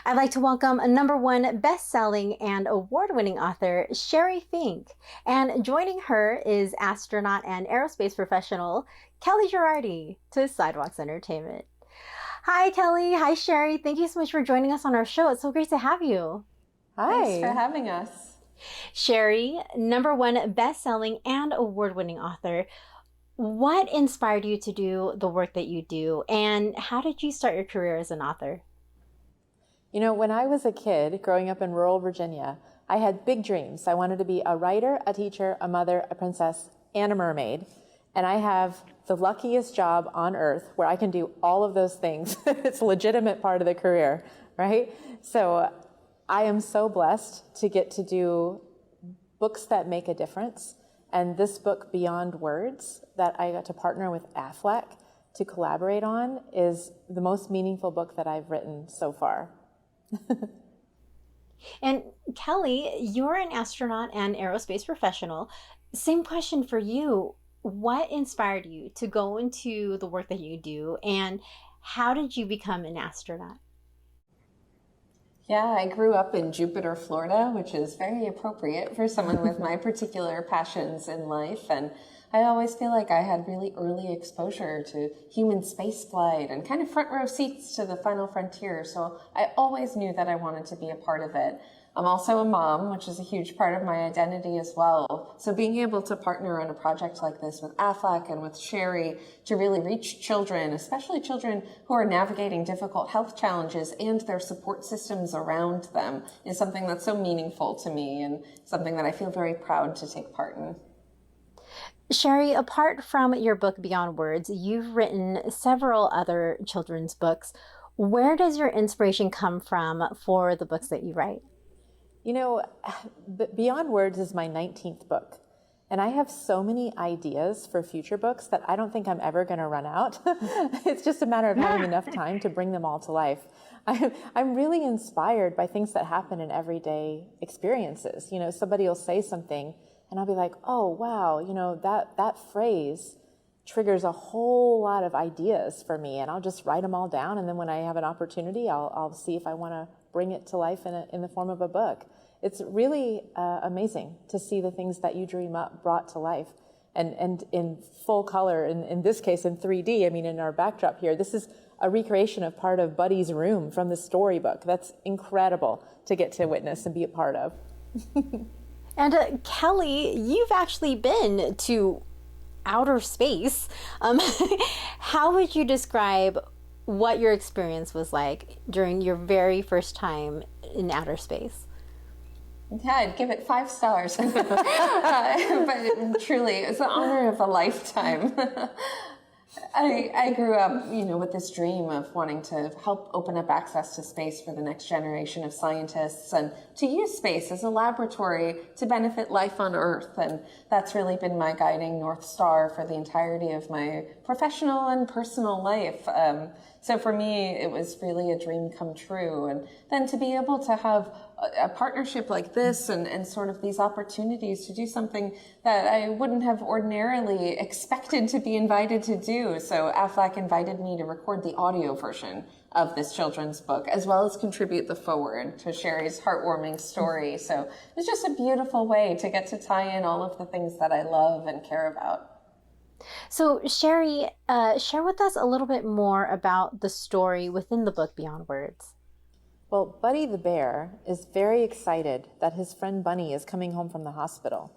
I'd like to welcome a #1 best-selling and award-winning author, Sheri Fink. And joining her is astronaut and aerospace professional, Kellie Gerardi, to Sidewalks Entertainment. Hi, Kellie. Hi, Sheri. Thank you so much for joining us on our show. It's so great to have you. Hi. Thanks for having us. Sheri, #1 best-selling and award-winning author. What inspired you to do the work that you do, and how did you start your career as an author? You know, when I was a kid growing up in rural Virginia, I had big dreams. I wanted to be a writer, a teacher, a mother, a princess, and a mermaid. And I have the luckiest job on earth where I can do all of those things. It's a legitimate part of the career, right? So I am so blessed to get to do books that make a difference. And this book, Beyond Words, that I got to partner with Aflac to collaborate on, is the most meaningful book that I've written so far. And Kellie, you're an astronaut and aerospace professional. Same question for you. What inspired you to go into the work that you do, and how did you become an astronaut? Yeah, I grew up in Jupiter, Florida, which is very appropriate for someone with my particular passions in life. And I always feel like I had really early exposure to human spaceflight and kind of front row seats to the final frontier. So I always knew that I wanted to be a part of it. I'm also a mom, which is a huge part of my identity as well. So being able to partner on a project like this with Aflac and with Sheri to really reach children, especially children who are navigating difficult health challenges, and their support systems around them, is something that's so meaningful to me and something that I feel very proud to take part in. Sheri, apart from your book Beyond Words, you've written several other children's books. Where does your inspiration come from for the books that you write? You know, Beyond Words is my 19th book. And I have so many ideas for future books that I don't think I'm ever going to run out. It's just a matter of having enough time to bring them all to life. I'm really inspired by things that happen in everyday experiences. You know, somebody will say something and I'll be like, oh, wow, you know, that phrase triggers a whole lot of ideas for me, and I'll just write them all down. And then when I have an opportunity, I'll see if I want to bring it to life in the form of a book. It's really amazing to see the things that you dream up brought to life, and in full color. In this case, in 3D. I mean, in our backdrop here, this is a recreation of part of Buddy's room from the storybook. That's incredible to get to witness and be a part of. And Kellie, you've actually been to outer space. How would you describe what your experience was like during your very first time in outer space? Yeah, I'd give it 5 stars. But truly, it's the honor of a lifetime. I grew up, you know, with this dream of wanting to help open up access to space for the next generation of scientists, and to use space as a laboratory to benefit life on Earth. And that's really been my guiding North Star for the entirety of my professional and personal life. So for me, it was really a dream come true. And then to be able to have a partnership like this and sort of these opportunities to do something that I wouldn't have ordinarily expected to be invited to do. So Aflac invited me to record the audio version of this children's book, as well as contribute the foreword to Sheri's heartwarming story. So it's just a beautiful way to get to tie in all of the things that I love and care about. So Sheri, share with us a little bit more about the story within the book Beyond Words. Well, Buddy the bear is very excited that his friend Bunny is coming home from the hospital.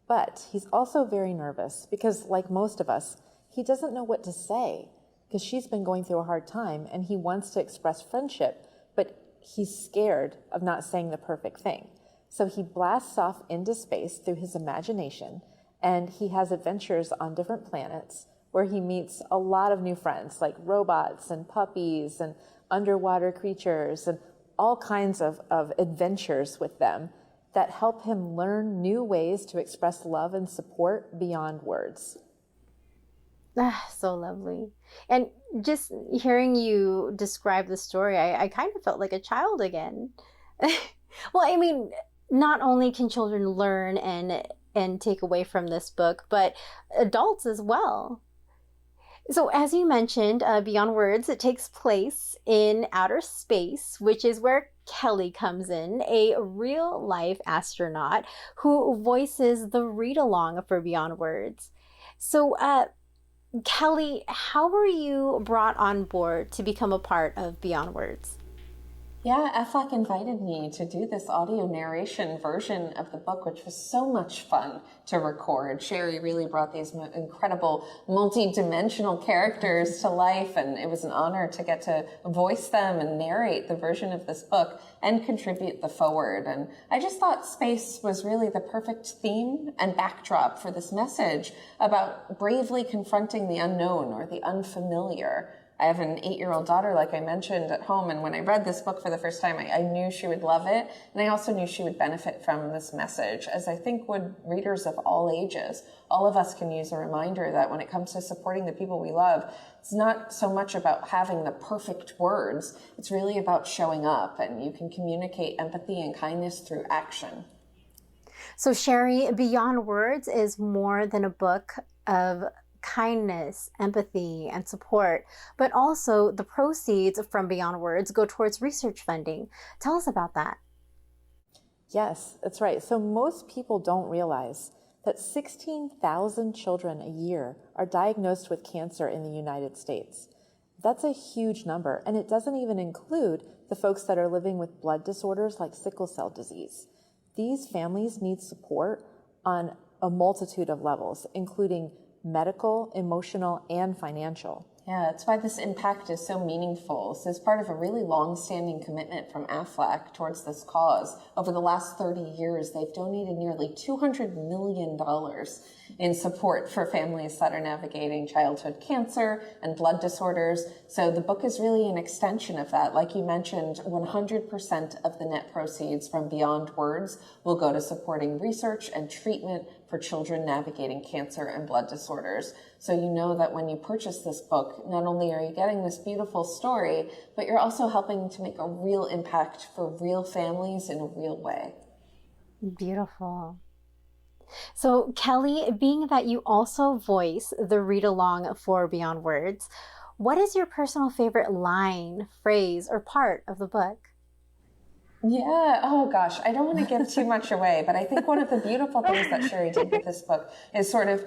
But he's also very nervous because, like most of us, he doesn't know what to say because she's been going through a hard time and he wants to express friendship, but he's scared of not saying the perfect thing. So he blasts off into space through his imagination, and he has adventures on different planets where he meets a lot of new friends, like robots and puppies and underwater creatures and all kinds of adventures with them that help him learn new ways to express love and support beyond words. Ah, so lovely. And just hearing you describe the story, I kind of felt like a child again. Well, I mean, not only can children learn and take away from this book, but adults as well. So, as you mentioned, Beyond Words, it takes place in outer space, which is where Kellie comes in, a real life astronaut who voices the read along for Beyond Words. So, Kellie, how were you brought on board to become a part of Beyond Words? Yeah, Affleck invited me to do this audio narration version of the book, which was so much fun to record. Sheri really brought these incredible multi-dimensional characters to life, and it was an honor to get to voice them and narrate the version of this book and contribute the forward. And I just thought space was really the perfect theme and backdrop for this message about bravely confronting the unknown or the unfamiliar. I have an 8-year-old daughter, like I mentioned, at home, and when I read this book for the first time, I knew she would love it, and I also knew she would benefit from this message, as I think would readers of all ages. All of us can use a reminder that when it comes to supporting the people we love, it's not so much about having the perfect words, it's really about showing up, and you can communicate empathy and kindness through action. So, Sheri, Beyond Words is more than a book of kindness, empathy, and support, but also the proceeds from Beyond Words go towards research funding. Tell us about that. Yes, that's right. So most people don't realize that 16,000 children a year are diagnosed with cancer in the United States. That's a huge number, and it doesn't even include the folks that are living with blood disorders like sickle cell disease. These families need support on a multitude of levels, including medical, emotional, and financial. Yeah, that's why this impact is so meaningful. So it's part of a really long-standing commitment from Affleck towards this cause. Over the last 30 years, they've donated nearly $200 million in support for families that are navigating childhood cancer and blood disorders. So the book is really an extension of that. Like you mentioned, 100% of the net proceeds from Beyond Words will go to supporting research and treatment for children navigating cancer and blood disorders. So you know that when you purchase this book, not only are you getting this beautiful story, but you're also helping to make a real impact for real families in a real way. Beautiful. So, Kellie, being that you also voice the read along for Beyond Words, what is your personal favorite line, phrase, or part of the book? Yeah, oh gosh, I don't want to give too much away, but I think one of the beautiful things that Sheri did with this book is sort of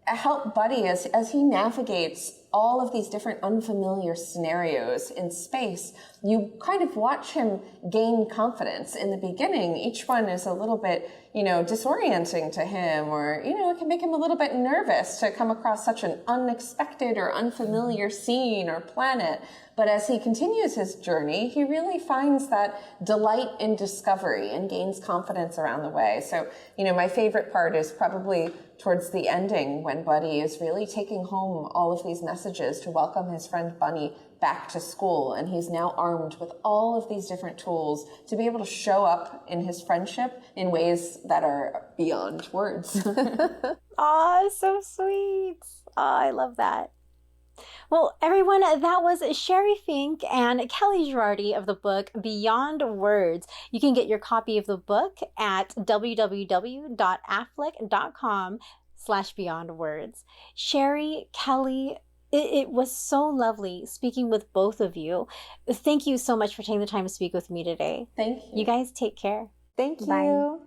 help Buddy as he navigates all of these different unfamiliar scenarios in space. You kind of watch him gain confidence. In the beginning, each one is a little bit, disorienting to him, or, it can make him a little bit nervous to come across such an unexpected or unfamiliar scene or planet. But as he continues his journey, he really finds that delight in discovery and gains confidence around the way. So, my favorite part is probably towards the ending when Buddy is really taking home all of these messages to welcome his friend Bunny back to school. And he's now armed with all of these different tools to be able to show up in his friendship in ways that are beyond words. Aw, so sweet. Aw, I love that. Well, everyone, that was Sheri Fink and Kellie Gerardi of the book Beyond Words. You can get your copy of the book at www.affleck.com/beyondwords. Sheri, Kellie, it was so lovely speaking with both of you. Thank you so much for taking the time to speak with me today. Thank you. You guys take care. Thank you. Bye.